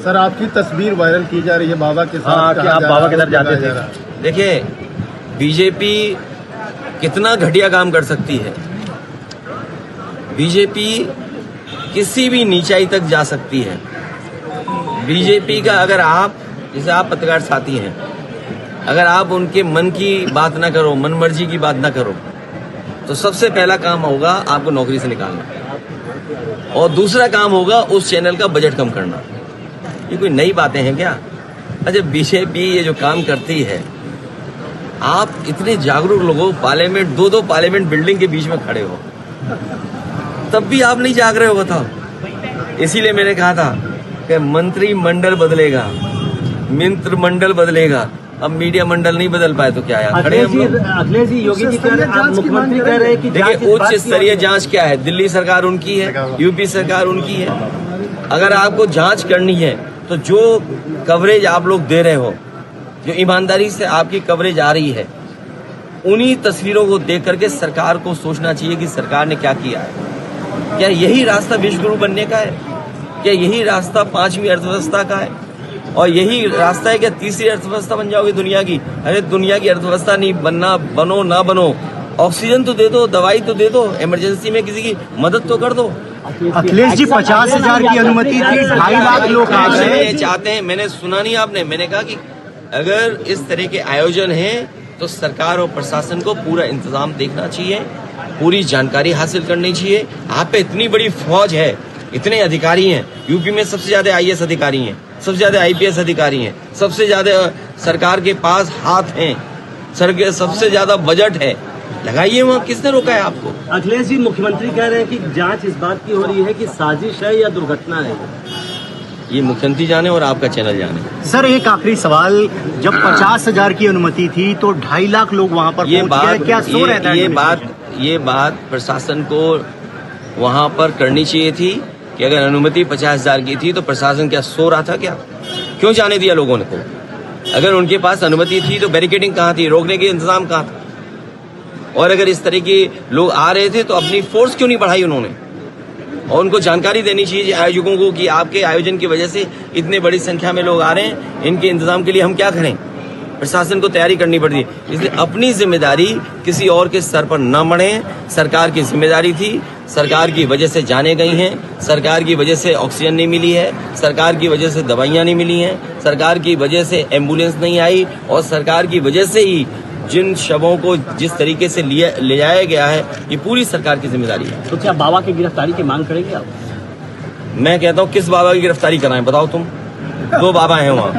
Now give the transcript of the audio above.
Sir आपकी तस्वीर viral की जा रही है बाबा के साथ। हाँ, कि आप बाबा के साथ जाते थे। देखिए, बीजेपी कितना घटिया काम कर सकती है। बीजेपी किसी भी नीचाई तक जा सकती है। बीजेपी का अगर आप, जैसे आप पत्रकार साथी हैं, अगर आप उनके मन की बात ना करो, मन मर्जी की बात ना करो, तो सबसे पहला काम होगा आपको नौकरी से निकालना, और दूसरा काम होगा उस चैनल का बजट कम करना। ये कोई नई बातें हैं क्या? अच्छा, बीजेपी ये जो काम करती है, आप इतने जागरूक लोगों, पार्लियामेंट, दो पार्लियामेंट बिल्डिंग के बीच में खड़े हो, तब भी आप नहीं जाग रहे हो। बताओ। इसीलिए मैंने कहा था कि मंत्रिमंडल बदलेगा, मित्र मंडल बदलेगा, अब मीडिया मंडल नहीं बदल पाए तो क्या यार खड़े हम लोग। अखिलेश जी, योगी जी कह रहे हैं, मुख्यमंत्री कह रहे हैं कि देखिए, उच्च स्तरीय जांच क्या है? दिल्ली सरकार उनकी है, यूपी सरकार उनकी है। अगर आपको जांच करनी है तो जो कवरेज आप लोग दे रहे हो, जो ईमानदारी से आपकी कवरेज आ रही है, उन्हीं तस्वीरों को देख करके सरकार को सोचना चाहिए कि सरकार ने क्या किया है। क्या यही रास्ता विश्वगुरु बनने का है? क्या यही रास्ता 5वीं अर्थव्यवस्था का है? और यही रास्ता है क्या तीसरी अर्थव्यवस्था बन जाओगे दुनिया की? अरे दुनिया की अर्थव्यवस्था नहीं बनना, बनो ना बनो, ऑक्सीजन तो दे दो, दवाई तो दे दो, इमरजेंसी में किसी की मदद तो कर दो। अखिलेश जी, 50,000 की अनुमति थी, 2.5 लाख लोग चाहते हैं। मैंने सुना नहीं आपने, मैंने कहा कि अगर इस तरह के आयोजन हैं तो सरकार और प्रशासन को पूरा इंतजाम देखना चाहिए, पूरी जानकारी हासिल करनी चाहिए। आप पे इतनी बड़ी फौज है, इतने अधिकारी हैं, यूपी में सबसे ज्यादा आईएएस अधिकारी हैं, सबसे ज्यादा आईपीएस अधिकारी हैं, सबसे ज्यादा सरकार के पास हाथ हैं, सबसे ज्यादा बजट है, लगाइए वहाँ। किसने रोका है आपको? अखिलेश जी, मुख्यमंत्री कह रहे हैं कि जांच इस बात की हो रही है कि साजिश है या दुर्घटना है। ये मुख्यमंत्री जाने और आपका चैनल जाने। सर, एक आखिरी सवाल, जब 50,000 की अनुमति थी तो 2.5 लाख लोग वहाँ पर पहुंच गए, क्या सो रहता है? ये बात प्रशासन को वहाँ पर करनी चाहिए थी कि अगर अनुमति 50,000 की थी तो प्रशासन क्या सो रहा था क्या? क्यों जाने दिया लोगों ने को? अगर उनके पास अनुमति थी तो बैरिकेडिंग कहाँ थी, रोकने के इंतजाम कहाँ था? और अगर इस तरह के लोग आ रहे थे तो अपनी फोर्स क्यों नहीं बढ़ाई उन्होंने? और उनको जानकारी देनी चाहिए आयोजकों को कि आपके आयोजन की वजह से इतने बड़ी संख्या में लोग आ रहे हैं, इनके इंतजाम के लिए हम क्या करें? प्रशासन को तैयारी करनी पड़ती है। इसलिए अपनी जिम्मेदारी किसी और के सर पर न मढ़े। सरकार की जिम्मेदारी थी, सरकार की वजह से जाने गई हैं, सरकार की वजह से ऑक्सीजन नहीं मिली है, सरकार की वजह से दवाइयाँ नहीं मिली हैं, सरकार की वजह से एम्बुलेंस नहीं आई, और सरकार की वजह से ही जिन शवों को जिस तरीके से ले जाया गया है, ये पूरी सरकार की जिम्मेदारी है। तो क्या बाबा की गिरफ्तारी की मांग करेंगे आप? मैं कहता हूँ किस बाबा की गिरफ्तारी कराएं बताओ तुम? 2 बाबा हैं वहाँ।